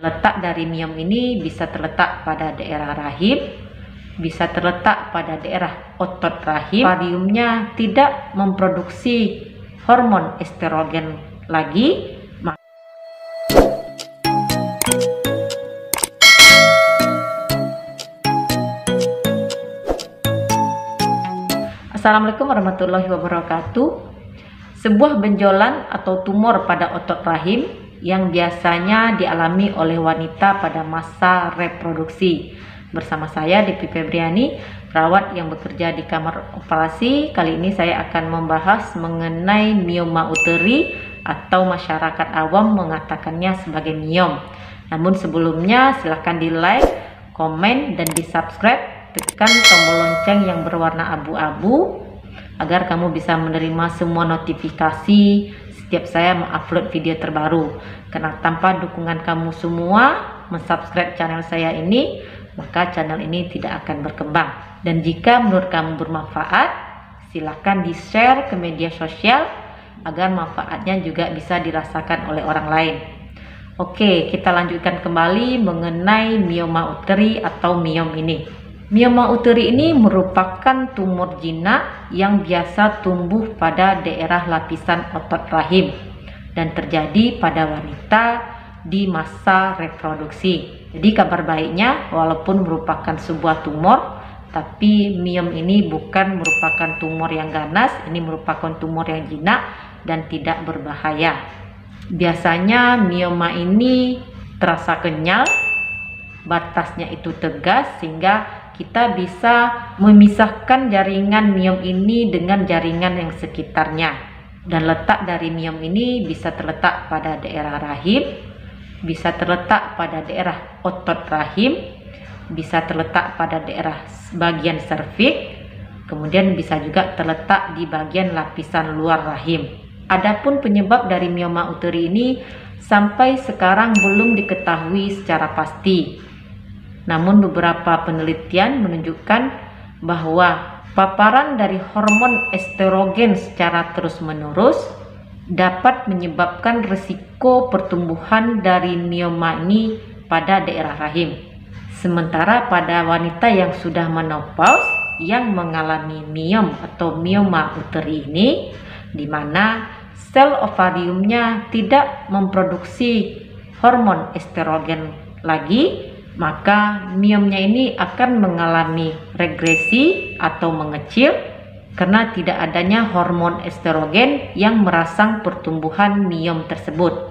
Letak dari miom ini bisa terletak pada daerah rahim, bisa terletak pada daerah otot rahim. Ovariumnya tidak memproduksi hormon estrogen lagi. Assalamualaikum warahmatullahi wabarakatuh. Sebuah benjolan atau tumor pada otot rahim yang biasanya dialami oleh wanita pada masa reproduksi. Bersama saya Devi Febriani, perawat yang bekerja di kamar operasi. Kali ini saya akan membahas mengenai mioma uteri atau masyarakat awam mengatakannya sebagai miom. Namun sebelumnya silahkan di like, komen, dan di subscribe. Tekan tombol lonceng yang berwarna abu-abu agar kamu bisa menerima semua notifikasi setiap saya mengupload video terbaru. Karena tanpa dukungan kamu semua mensubscribe channel saya ini, maka channel ini tidak akan berkembang. Dan jika menurut kamu bermanfaat, silahkan di share ke media sosial agar manfaatnya juga bisa dirasakan oleh orang lain. Oke, kita lanjutkan kembali mengenai mioma uteri atau miom ini. Mioma uteri ini merupakan tumor jinak yang biasa tumbuh pada daerah lapisan otot rahim dan terjadi pada wanita di masa reproduksi. Jadi kabar baiknya, walaupun merupakan sebuah tumor, tapi miom ini bukan merupakan tumor yang ganas, ini merupakan tumor yang jinak dan tidak berbahaya. Biasanya mioma ini terasa kenyal, batasnya itu tegas sehingga kita bisa memisahkan jaringan miom ini dengan jaringan yang sekitarnya. Dan letak dari miom ini bisa terletak pada daerah rahim, bisa terletak pada daerah otot rahim, bisa terletak pada daerah bagian serviks, kemudian bisa juga terletak di bagian lapisan luar rahim. Adapun penyebab dari mioma uteri ini sampai sekarang belum diketahui secara pasti. Namun beberapa penelitian menunjukkan bahwa paparan dari hormon estrogen secara terus-menerus dapat menyebabkan risiko pertumbuhan dari mioma ini pada daerah rahim. Sementara pada wanita yang sudah menopause yang mengalami miom atau mioma uteri ini, di mana sel ovariumnya tidak memproduksi hormon estrogen lagi, maka miomnya ini akan mengalami regresi atau mengecil karena tidak adanya hormon estrogen yang merangsang pertumbuhan miom tersebut.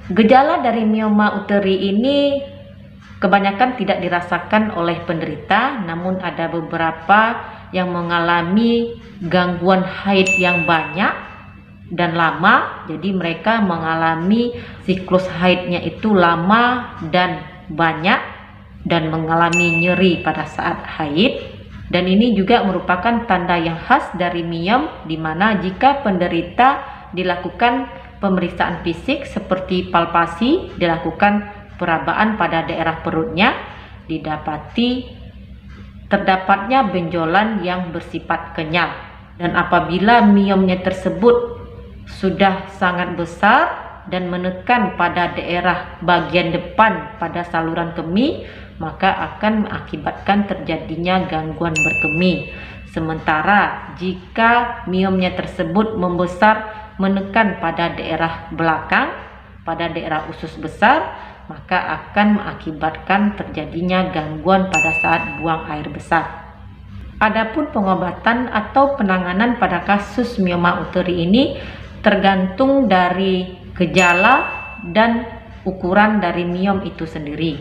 Gejala dari mioma uteri ini kebanyakan tidak dirasakan oleh penderita, namun ada beberapa yang mengalami gangguan haid yang banyak dan lama. Jadi mereka mengalami siklus haidnya itu lama dan banyak dan mengalami nyeri pada saat haid. Dan ini juga merupakan tanda yang khas dari miom, di mana jika penderita dilakukan pemeriksaan fisik seperti palpasi, dilakukan perabaan pada daerah perutnya, didapati terdapatnya benjolan yang bersifat kenyal. Dan apabila miomnya tersebut sudah sangat besar dan menekan pada daerah bagian depan pada saluran kemih, maka akan mengakibatkan terjadinya gangguan berkemih. Sementara jika miomnya tersebut membesar menekan pada daerah belakang, pada daerah usus besar, maka akan mengakibatkan terjadinya gangguan pada saat buang air besar. Adapun pengobatan atau penanganan pada kasus mioma uteri ini tergantung dari gejala dan ukuran dari miom itu sendiri.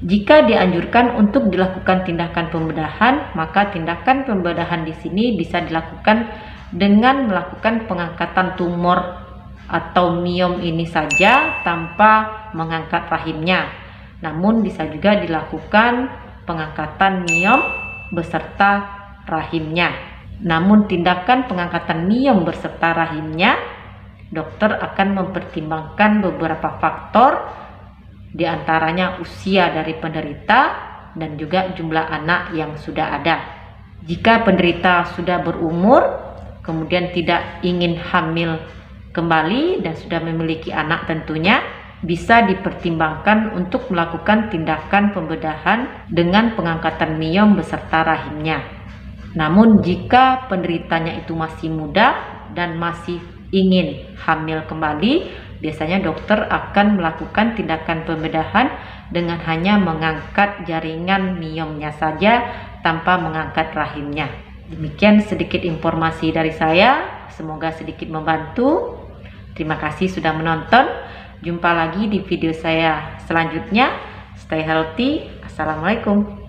Jika dianjurkan untuk dilakukan tindakan pembedahan, maka tindakan pembedahan di sini bisa dilakukan dengan melakukan pengangkatan tumor atau miom ini saja tanpa mengangkat rahimnya. Namun bisa juga dilakukan pengangkatan miom beserta rahimnya. Namun tindakan pengangkatan miom beserta rahimnya, dokter akan mempertimbangkan beberapa faktor, diantaranya usia dari penderita dan juga jumlah anak yang sudah ada. Jika penderita sudah berumur, kemudian tidak ingin hamil kembali dan sudah memiliki anak tentunya, bisa dipertimbangkan untuk melakukan tindakan pembedahan dengan pengangkatan miom beserta rahimnya. Namun jika penderitanya itu masih muda dan masih ingin hamil kembali, biasanya dokter akan melakukan tindakan pembedahan dengan hanya mengangkat jaringan miomnya saja tanpa mengangkat rahimnya. Demikian sedikit informasi dari saya, semoga sedikit membantu. Terima kasih sudah menonton. Jumpa lagi di video saya selanjutnya. Stay healthy. Assalamualaikum.